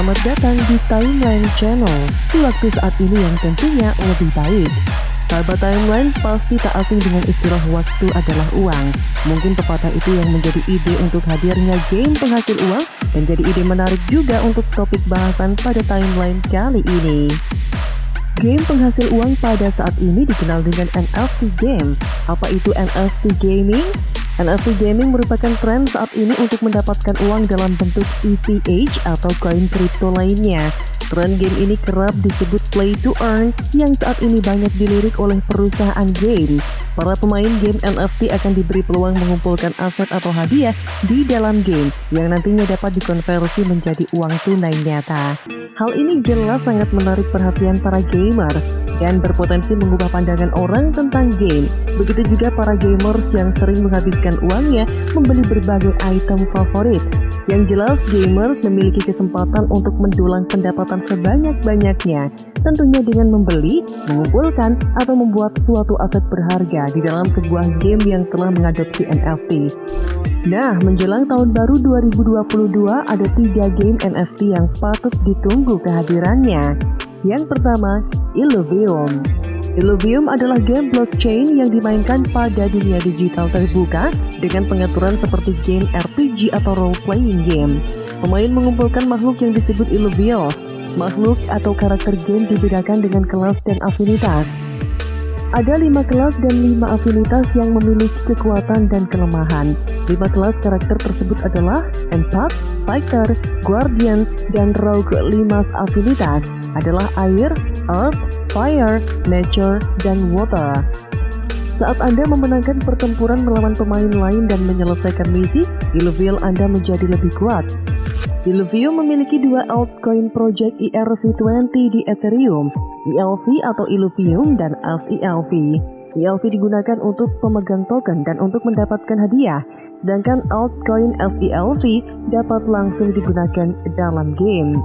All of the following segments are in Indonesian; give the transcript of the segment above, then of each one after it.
Selamat datang di Timeline Channel, di waktu saat ini yang tentunya lebih baik. Sahabat Timeline pasti tak asing dengan istilah waktu adalah uang. Mungkin pepatah itu yang menjadi ide untuk hadirnya game penghasil uang dan jadi ide menarik juga untuk topik bahasan pada Timeline kali ini. Game penghasil uang pada saat ini dikenal dengan NFT game. Apa itu NFT gaming? NFT gaming merupakan tren saat ini untuk mendapatkan uang dalam bentuk ETH atau koin kripto lainnya. Tren game ini kerap disebut play to earn yang saat ini banyak dilirik oleh perusahaan game. Para pemain game NFT akan diberi peluang mengumpulkan aset atau hadiah di dalam game yang nantinya dapat dikonversi menjadi uang tunai nyata. Hal ini jelas sangat menarik perhatian para gamers dan berpotensi mengubah pandangan orang tentang game. Begitu juga para gamers yang sering menghabiskan uangnya membeli berbagai item favorit. Yang jelas gamers memiliki kesempatan untuk mendulang pendapatan sebanyak-banyaknya, tentunya dengan membeli, mengumpulkan, atau membuat suatu aset berharga di dalam sebuah game yang telah mengadopsi NFT. Nah, menjelang tahun baru 2022 ada 3 game NFT yang patut ditunggu kehadirannya. Yang pertama, Illuvium. Illuvium adalah game blockchain yang dimainkan pada dunia digital terbuka dengan pengaturan seperti game RPG atau role-playing game. Pemain mengumpulkan makhluk yang disebut Illuvials. Makhluk atau karakter game dibedakan dengan kelas dan afinitas. Ada 5 kelas dan 5 afinitas yang memiliki kekuatan dan kelemahan. 5 kelas karakter tersebut adalah Empath, Fighter, Guardian, dan Rogue. 5 afinitas adalah Air, Earth, Fire, Nature, dan Water. Saat Anda memenangkan pertempuran melawan pemain lain dan menyelesaikan misi, Illuvial Anda menjadi lebih kuat. Illuvium memiliki 2 altcoin project ERC20 di Ethereum, ELV atau Illuvium dan SELV. ELV digunakan untuk pemegang token dan untuk mendapatkan hadiah, sedangkan altcoin SELV dapat langsung digunakan dalam game.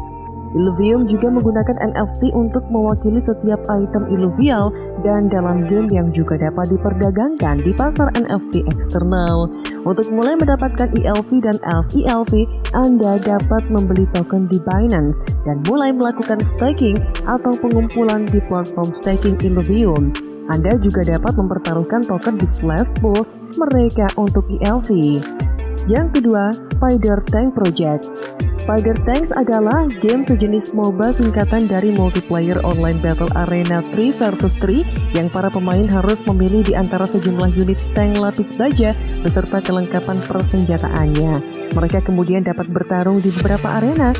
Illuvium juga menggunakan NFT untuk mewakili setiap item Illuvial dan dalam game yang juga dapat diperdagangkan di pasar NFT eksternal. Untuk mulai mendapatkan ELV dan SELV, Anda dapat membeli token di Binance dan mulai melakukan staking atau pengumpulan di platform staking Illuvium. Anda juga dapat mempertaruhkan token di Flash Pools mereka untuk ELV. Yang kedua, Spider Tank Project. Spider Tanks adalah game sejenis MOBA singkatan dari Multiplayer Online Battle Arena 3 vs 3 yang para pemain harus memilih di antara sejumlah unit tank lapis baja beserta kelengkapan persenjataannya. Mereka kemudian dapat bertarung di beberapa arena.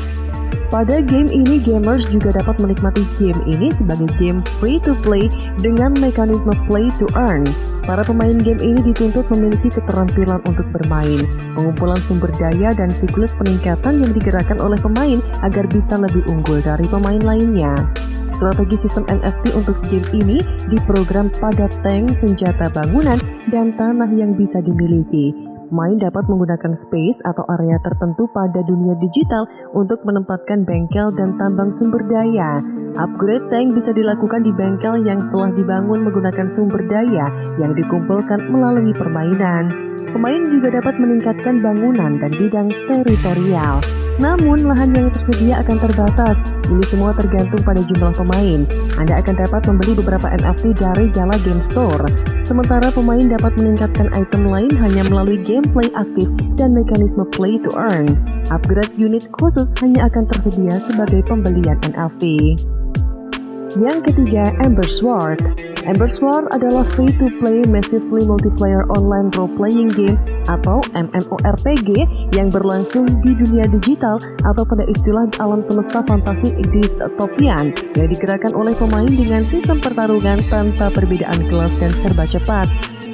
Pada game ini, gamers juga dapat menikmati game ini sebagai game free-to-play dengan mekanisme play-to-earn. Para pemain game ini dituntut memiliki keterampilan untuk bermain, pengumpulan sumber daya, dan siklus peningkatan yang digerakkan oleh pemain agar bisa lebih unggul dari pemain lainnya. Strategi sistem NFT untuk game ini diprogram pada tank, senjata, bangunan, dan tanah yang bisa dimiliki. Pemain dapat menggunakan space atau area tertentu pada dunia digital untuk menempatkan bengkel dan tambang sumber daya. Upgrade tank bisa dilakukan di bengkel yang telah dibangun menggunakan sumber daya yang dikumpulkan melalui permainan. Pemain juga dapat meningkatkan bangunan dan bidang teritorial. Namun, lahan yang tersedia akan terbatas. Ini semua tergantung pada jumlah pemain. Anda akan dapat membeli beberapa NFT dari Gala Game Store. Sementara pemain dapat meningkatkan item lain hanya melalui gameplay aktif dan mekanisme play to earn. Upgrade unit khusus hanya akan tersedia sebagai pembelian NFT. Yang ketiga, Ember Sword. Ember Sword adalah free-to-play massively multiplayer online role-playing game atau MMORPG yang berlangsung di dunia digital atau pada istilah alam semesta fantasi dystopian yang digerakkan oleh pemain dengan sistem pertarungan tanpa perbedaan kelas dan serba cepat.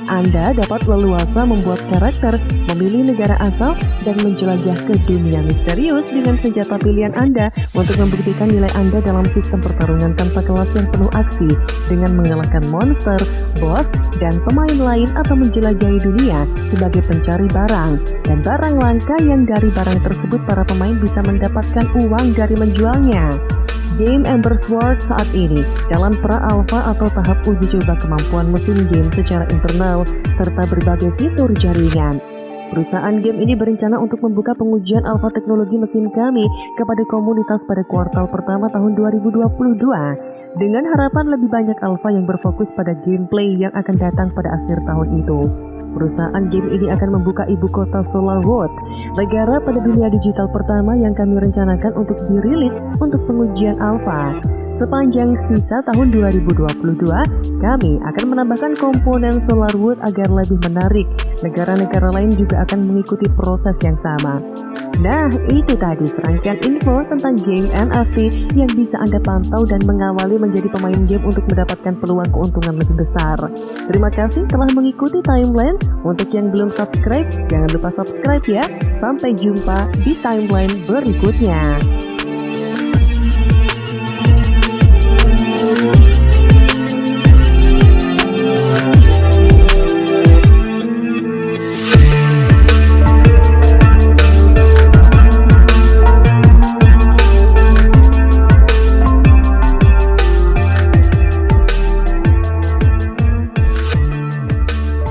Anda dapat leluasa membuat karakter, memilih negara asal, dan menjelajah ke dunia misterius dengan senjata pilihan Anda untuk membuktikan nilai Anda dalam sistem pertarungan tanpa kelas yang penuh aksi dengan mengalahkan monster, boss, dan pemain lain atau menjelajahi dunia sebagai pencari barang dan barang langka yang dari barang tersebut para pemain bisa mendapatkan uang dari menjualnya. Game Ember Sword saat ini dalam pra-alpha atau tahap uji coba kemampuan mesin game secara internal serta berbagai fitur jaringan. Perusahaan game ini berencana untuk membuka pengujian alfa teknologi mesin kami kepada komunitas pada kuartal pertama tahun 2022 dengan harapan lebih banyak alfa yang berfokus pada gameplay yang akan datang pada akhir tahun itu. Perusahaan game ini akan membuka ibu kota SolarWorld, negara pada dunia digital pertama yang kami rencanakan untuk dirilis untuk pengujian alfa. Sepanjang sisa tahun 2022, kami akan menambahkan komponen SolarWorld agar lebih menarik. Negara-negara lain juga akan mengikuti proses yang sama. Nah, itu tadi serangkaian info tentang game NFT yang bisa Anda pantau dan mengawali menjadi pemain game untuk mendapatkan peluang keuntungan lebih besar. Terima kasih telah mengikuti Timeline. Untuk yang belum subscribe, jangan lupa subscribe ya. Sampai jumpa di timeline berikutnya.